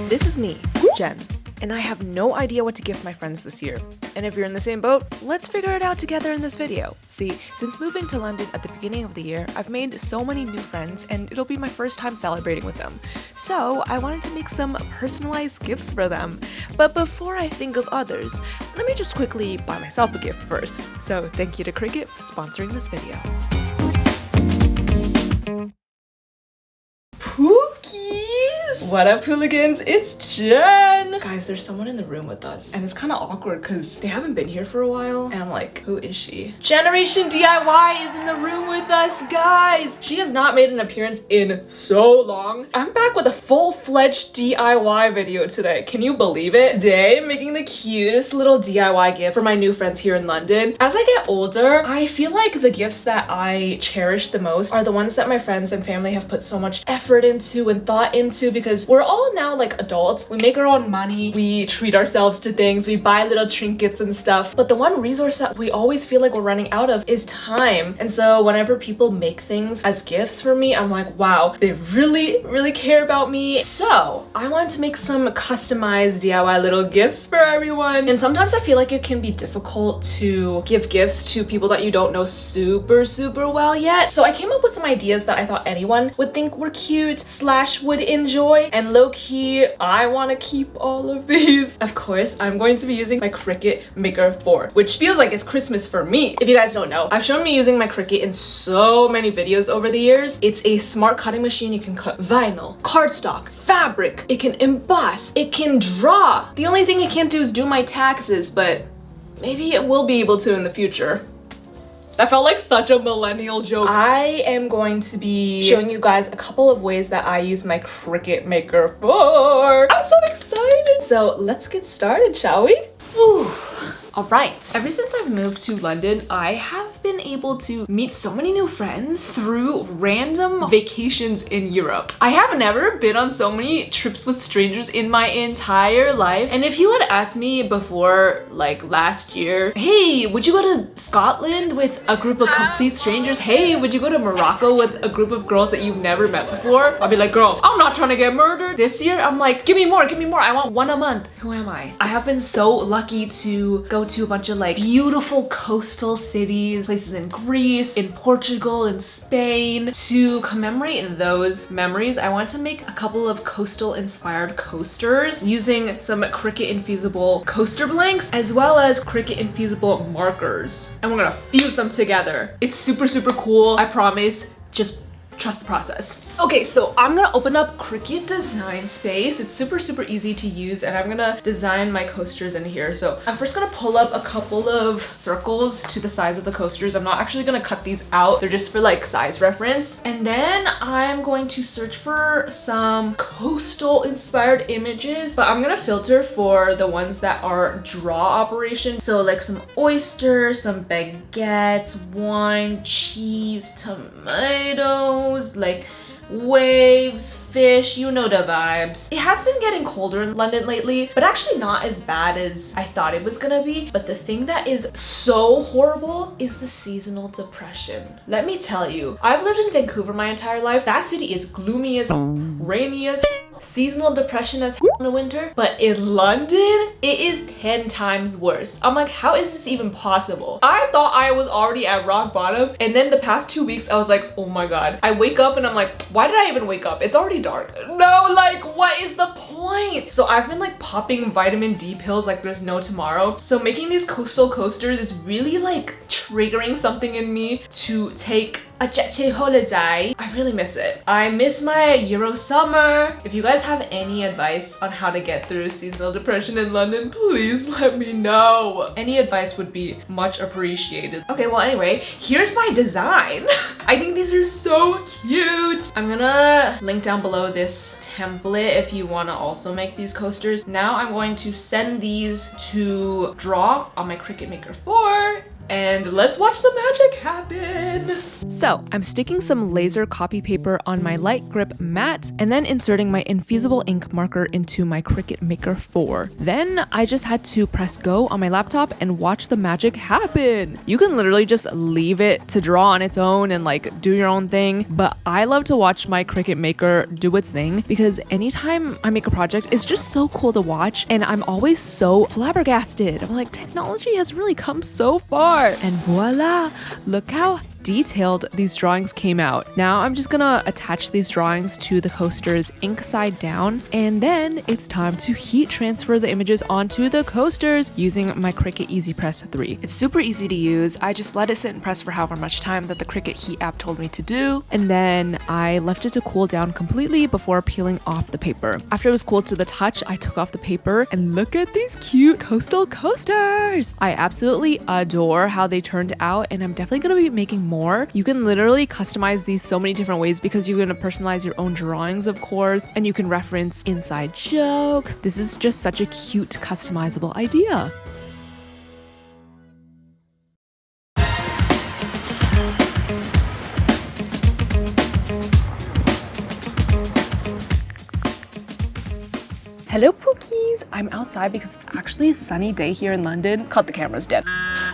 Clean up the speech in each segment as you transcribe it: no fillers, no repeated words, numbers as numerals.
This is me, Jen, and I have no idea what to gift my friends this year. And if you're in the same boat, let's figure it out together in this video. See, since moving to London at the beginning of the year, I've made so many new friends and it'll be my first time celebrating with them. So I wanted to make some personalized gifts for them. But before I think of others, let me just quickly buy myself a gift first. So thank you to Cricut for sponsoring this video. Pookies! What up, hooligans? It's Jen! Guys, there's someone in the room with us, and it's kind of awkward because they haven't been here for a while, and I'm like, who is she? JENerationDIY is in the room with us, guys! She has not made an appearance in so long. I'm back with a full-fledged DIY video today. Can you believe it? Today, I'm making the cutest little DIY gift for my new friends here in London. As I get older, I feel like the gifts that I cherish the most are the ones that my friends and family have put so much effort into and thought into, because we're all now like adults. We make our own money, we treat ourselves to things, we buy little trinkets and stuff, but the one resource that we always feel like we're running out of is time. And so whenever people make things as gifts for me, I'm like, wow, they really care about me. So I wanted to make some customized DIY little gifts for everyone. And sometimes I feel like it can be difficult to give gifts to people that you don't know super well yet. So I came up with some ideas that I thought anyone would think were cute / would enjoy, and low-key I want to keep all of these. Of course, I'm going to be using my Cricut Maker 4, which feels like it's Christmas for me. If you guys don't know, I've shown me using my Cricut in so many videos over the years. It's a smart cutting machine. You can cut vinyl, cardstock, fabric, it can emboss, it can draw. The only thing it can't do is do my taxes, but maybe it will be able to in the future. That felt like such a millennial joke. I am going to be showing you guys a couple of ways that I use my Cricut Maker 4. I'm so excited. So let's get started, shall we? Ooh. Alright, ever since I've moved to London, I have been able to meet so many new friends through random vacations in Europe. I have never been on so many trips with strangers in my entire life. And if you had asked me before, like last year, hey, would you go to Scotland with a group of complete strangers? Hey, would you go to Morocco with a group of girls that you've never met before? I'll be like, girl, I'm not trying to get murdered. This year, I'm like, give me more. I want one a month. Who am I? I have been so lucky to go to a bunch of like beautiful coastal cities, places in Greece, in Portugal, in Spain. To commemorate those memories, I want to make a couple of coastal inspired coasters using some Cricut Infeasible coaster blanks as well as Cricut Infeasible markers. And we're gonna fuse them together. It's super cool, I promise. Just trust the process. Okay, so I'm gonna open up Cricut Design Space. It's super easy to use, and I'm gonna design my coasters in here. So I'm first gonna pull up a couple of circles to the size of the coasters. I'm not actually gonna cut these out. They're just for like size reference. And then I'm going to search for some coastal inspired images, but I'm gonna filter for the ones that are draw operation. So like some oysters, some baguettes, wine, cheese, tomatoes, like waves, fish, you know the vibes. It has been getting colder in London lately, but actually not as bad as I thought it was gonna be. But the thing that is so horrible is the seasonal depression. Let me tell you, I've lived in Vancouver my entire life. That city is gloomy as, rainy as, seasonal depression as in the winter, but in London it is 10 times worse. I'm like, how is this even possible? I thought I was already at rock bottom, and then the past 2 weeks I was like, oh my god. I wake up and I'm like, why did I even wake up? It's already dark. No, like, what is the point? So I've been like popping vitamin D pills like there's no tomorrow. So making these coastal coasters is really like triggering something in me to take a jet holiday. I really miss it. I miss my Euro summer. If you guys have any advice on how to get through seasonal depression in London, please let me know. Any advice would be much appreciated. Okay, well anyway, here's my design. I think these are so cute. I'm gonna link down below this template if you want to also make these coasters. Now I'm going to send these to draw on my Cricut Maker 4 And let's watch the magic happen. So I'm sticking some laser copy paper on my light grip mat and then inserting my infusible ink marker into my Cricut Maker 4. Then I just had to press go on my laptop and watch the magic happen. You can literally just leave it to draw on its own and like do your own thing, but I love to watch my Cricut Maker do its thing because anytime I make a project, it's just so cool to watch and I'm always so flabbergasted. I'm like, technology has really come so far. And voila, look how detailed these drawings came out. Now I'm just gonna attach these drawings to the coasters ink side down, and then it's time to heat transfer the images onto the coasters using my Cricut Easy Press 3. It's super easy to use. I just let it sit and press for however much time that the Cricut Heat app told me to do, and then I left it to cool down completely before peeling off the paper. After it was cool to the touch, I took off the paper and look at these cute coastal coasters. I absolutely adore how they turned out, and I'm definitely gonna be making more. You can literally customize these so many different ways because you're going to personalize your own drawings, of course, and you can reference inside jokes. This is just such a cute, customizable idea. Hello Pookies! I'm outside because it's actually a sunny day here in London. Cut, the camera's dead.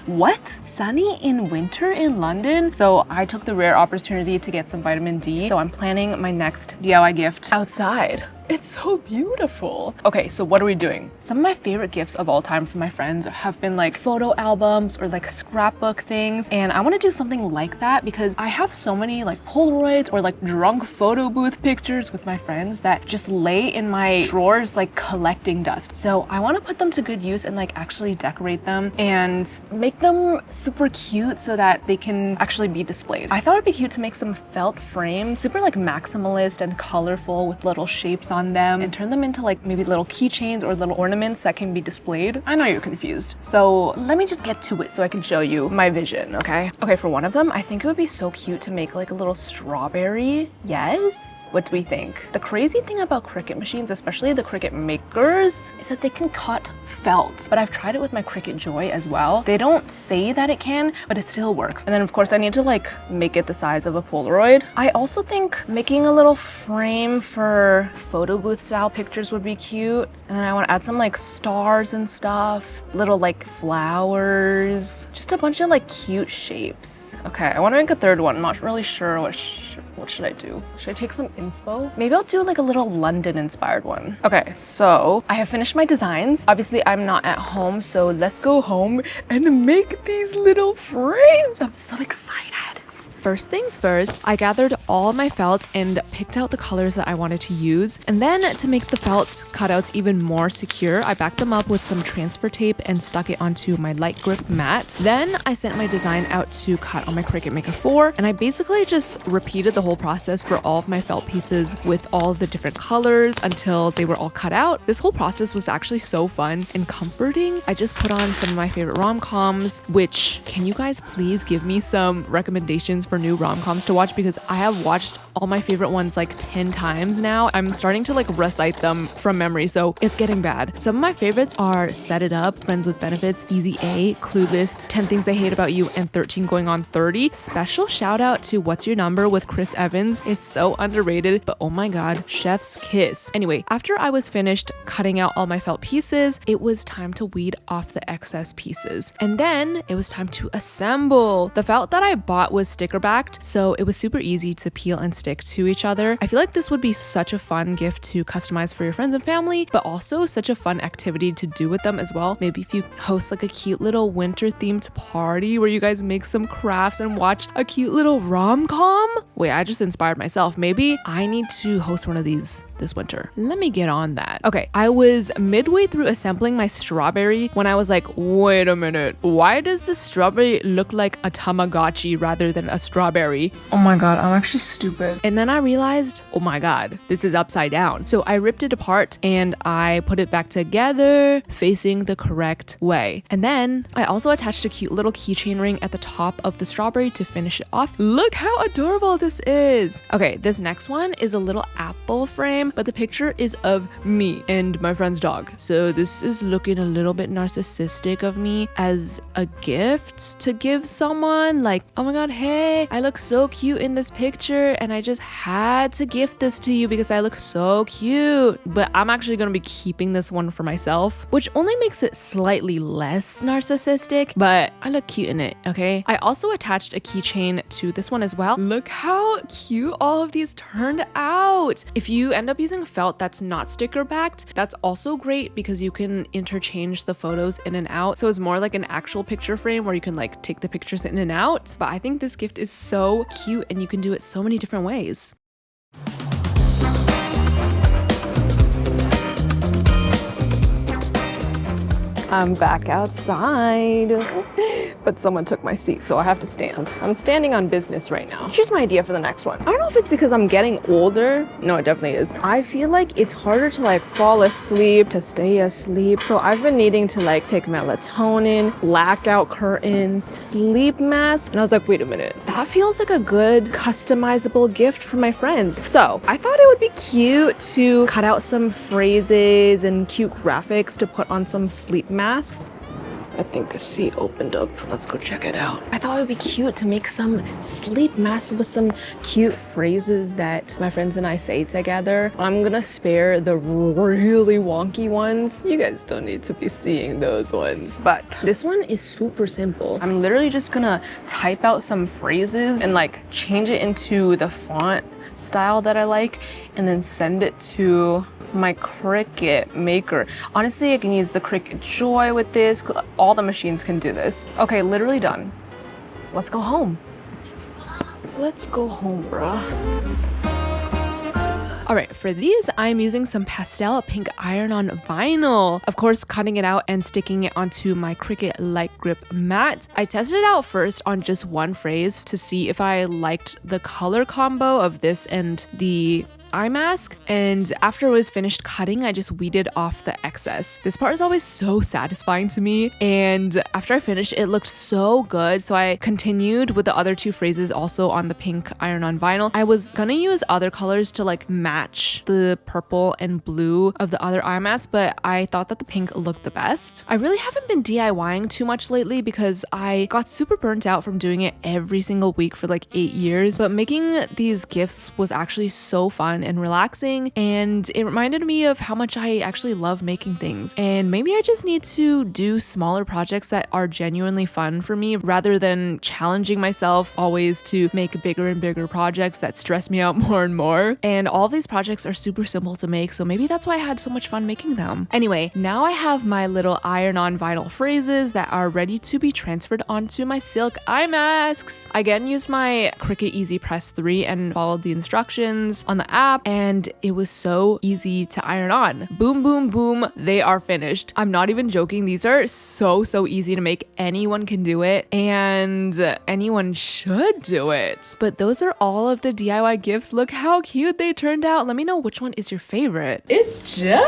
What? Sunny in winter in London? So I took the rare opportunity to get some vitamin D. So I'm planning my next DIY gift outside. It's so beautiful. Okay, so what are we doing? Some of my favorite gifts of all time from my friends have been like photo albums or like scrapbook things. And I want to do something like that because I have so many like Polaroids or like drunk photo booth pictures with my friends that just lay in my drawers like collecting dust. So I want to put them to good use and like actually decorate them and make them super cute so that they can actually be displayed. I thought it'd be cute to make some felt frames, super like maximalist and colorful with little shapes on them, and turn them into like maybe little keychains or little ornaments that can be displayed. I know you're confused, so let me just get to it so I can show you my vision, okay? Okay, for one of them, I think it would be so cute to make like a little strawberry. Yes? What do we think? The crazy thing about Cricut machines, especially the Cricut makers, is that they can cut felt. But I've tried it with my Cricut Joy as well. They don't say that it can, but it still works. And then of course I need to like make it the size of a Polaroid. I also think making a little frame for photo booth style pictures would be cute. And then I want to add some like stars and stuff, little like flowers, just a bunch of like cute shapes. Okay, I want to make a third one. I'm not really sure what should I do? Should I take some inspo? Maybe I'll do like a little London inspired one. Okay, so I have finished my designs. Obviously I'm not at home, so let's go home and make these little frames. I'm so excited. First things first, I gathered all my felt and picked out the colors that I wanted to use. And then to make the felt cutouts even more secure, I backed them up with some transfer tape and stuck it onto my light grip mat. Then I sent my design out to cut on my Cricut Maker 4, and I basically just repeated the whole process for all of my felt pieces with all of the different colors until they were all cut out. This whole process was actually so fun and comforting. I just put on some of my favorite rom-coms, which can you guys please give me some recommendations for new rom-coms to watch, because I have watched all my favorite ones like 10 times now. I'm starting to like recite them from memory, so it's getting bad. Some of my favorites are Set It Up, Friends with Benefits, Easy A, Clueless, 10 Things I Hate About You, and 13 Going on 30. Special shout out to What's Your Number with Chris Evans. It's so underrated, but oh my god, chef's kiss. Anyway, after I was finished cutting out all my felt pieces, it was time to weed off the excess pieces. And then it was time to assemble. The felt that I bought was sticker backed, so it was super easy to peel and stick to each other. I feel like this would be such a fun gift to customize for your friends and family, but also such a fun activity to do with them as well. Maybe if you host like a cute little winter themed party where you guys make some crafts and watch a cute little rom-com. Wait, I just inspired myself. Maybe I need to host one of these this winter. Let me get on that. Okay, I was midway through assembling my strawberry when I was like, wait a minute, why does the strawberry look like a Tamagotchi rather than a strawberry? Oh my god, I'm actually stupid. And then I realized, oh my god, this is upside down. So I ripped it apart and I put it back together facing the correct way. And then I also attached a cute little keychain ring at the top of the strawberry to finish it off. Look how adorable this is. Okay, this next one is a little apple frame. frame, but the picture is of me and my friend's dog. So this is looking a little bit narcissistic of me as a gift to give someone. Like, oh my god, hey, I look so cute in this picture and I just had to gift this to you because I look so cute. But I'm actually gonna be keeping this one for myself, which only makes it slightly less narcissistic, but I look cute in it, okay? I also attached a keychain to this one as well. Look how cute all of these turned out. If you end up using felt that's not sticker backed, that's also great because you can interchange the photos in and out. So it's more like an actual picture frame where you can like take the pictures in and out. But I think this gift is so cute and you can do it so many different ways. I'm back outside, but someone took my seat, so I have to stand. I'm standing on business right now. Here's my idea for the next one. I don't know if it's because I'm getting older. No, it definitely is. I feel like it's harder to like fall asleep, to stay asleep. So I've been needing to like take melatonin, blackout curtains, sleep mask. And I was like, wait a minute, that feels like a good customizable gift for my friends. So I thought it would be cute to cut out some phrases and cute graphics to put on some sleep masks. I think a seat opened up. Let's go check it out. I thought it would be cute to make some sleep masks with some cute phrases that my friends and I say together. I'm gonna spare the really wonky ones. You guys don't need to be seeing those ones. But this one is super simple. I'm literally just gonna type out some phrases and like change it into the font style that I like and then send it to my Cricut maker. Honestly, I can use the Cricut Joy with this. All the machines can do this. Okay, literally done. Let's go home. Let's go home, bruh. All right, for these, I'm using some pastel pink iron-on vinyl. Of course, cutting it out and sticking it onto my Cricut light grip mat. I tested it out first on just one phrase to see if I liked the color combo of this and the eye mask, and after it was finished cutting, I just weeded off the excess. This part is always so satisfying to me, and after I finished, it looked so good, so I continued with the other two phrases also on the pink iron-on vinyl. I was gonna use other colors to like match the purple and blue of the other eye mask, but I thought that the pink looked the best. I really haven't been DIYing too much lately because I got super burnt out from doing it every single week for like 8 years, but making these gifts was actually so fun and relaxing, and it reminded me of how much I actually love making things. And maybe I just need to do smaller projects that are genuinely fun for me rather than challenging myself always to make bigger and bigger projects that stress me out more and more. And all of these projects are super simple to make, so maybe that's why I had so much fun making them. Anyway, now I have my little iron-on vinyl phrases that are ready to be transferred onto my silk eye masks. I again used my Cricut Easy Press 3 and followed the instructions on the app, and it was so easy to iron on. Boom, boom, boom, they are finished. I'm not even joking. These are so easy to make. Anyone can do it, and anyone should do it. But those are all of the DIY gifts. Look how cute they turned out. Let me know which one is your favorite. It's Jen.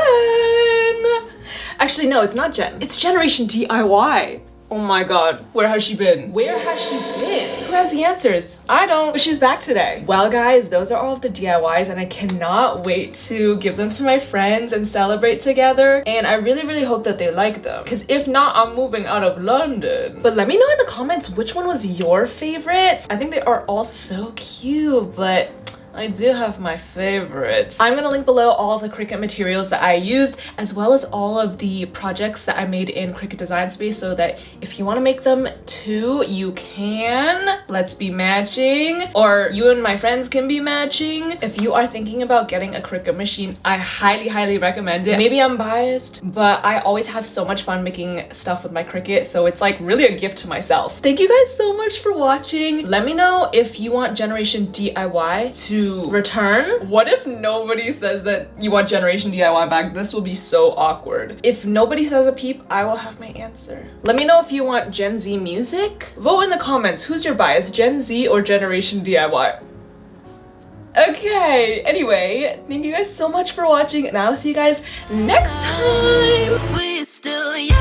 Actually, no, it's not Jen. It's Generation DIY. Oh my god, where has she been? Where has she been? Who has the answers? I don't, but she's back today. Well guys, those are all of the DIYs, and I cannot wait to give them to my friends and celebrate together. And I really hope that they like them, because if not, I'm moving out of London. But let me know in the comments which one was your favorite. I think they are all so cute, but I do have my favorites. I'm gonna link below all of the Cricut materials that I used, as well as all of the projects that I made in Cricut Design Space, so that if you want to make them too, you can. Let's be matching, or you and my friends can be matching. If you are thinking about getting a Cricut machine, I highly recommend it. Maybe I'm biased, but I always have so much fun making stuff with my Cricut, so it's like really a gift to myself. Thank you guys so much for watching. Let me know if you want Generation DIY to return. What if nobody says that you want Generation DIY back? This will be so awkward. If nobody says a peep, I will have my answer. Let me know if you want Gen Z music. Vote in the comments. Who's your bias, Gen Z or Generation DIY? Okay, anyway, thank you guys so much for watching, and I'll see you guys next time. We're still young.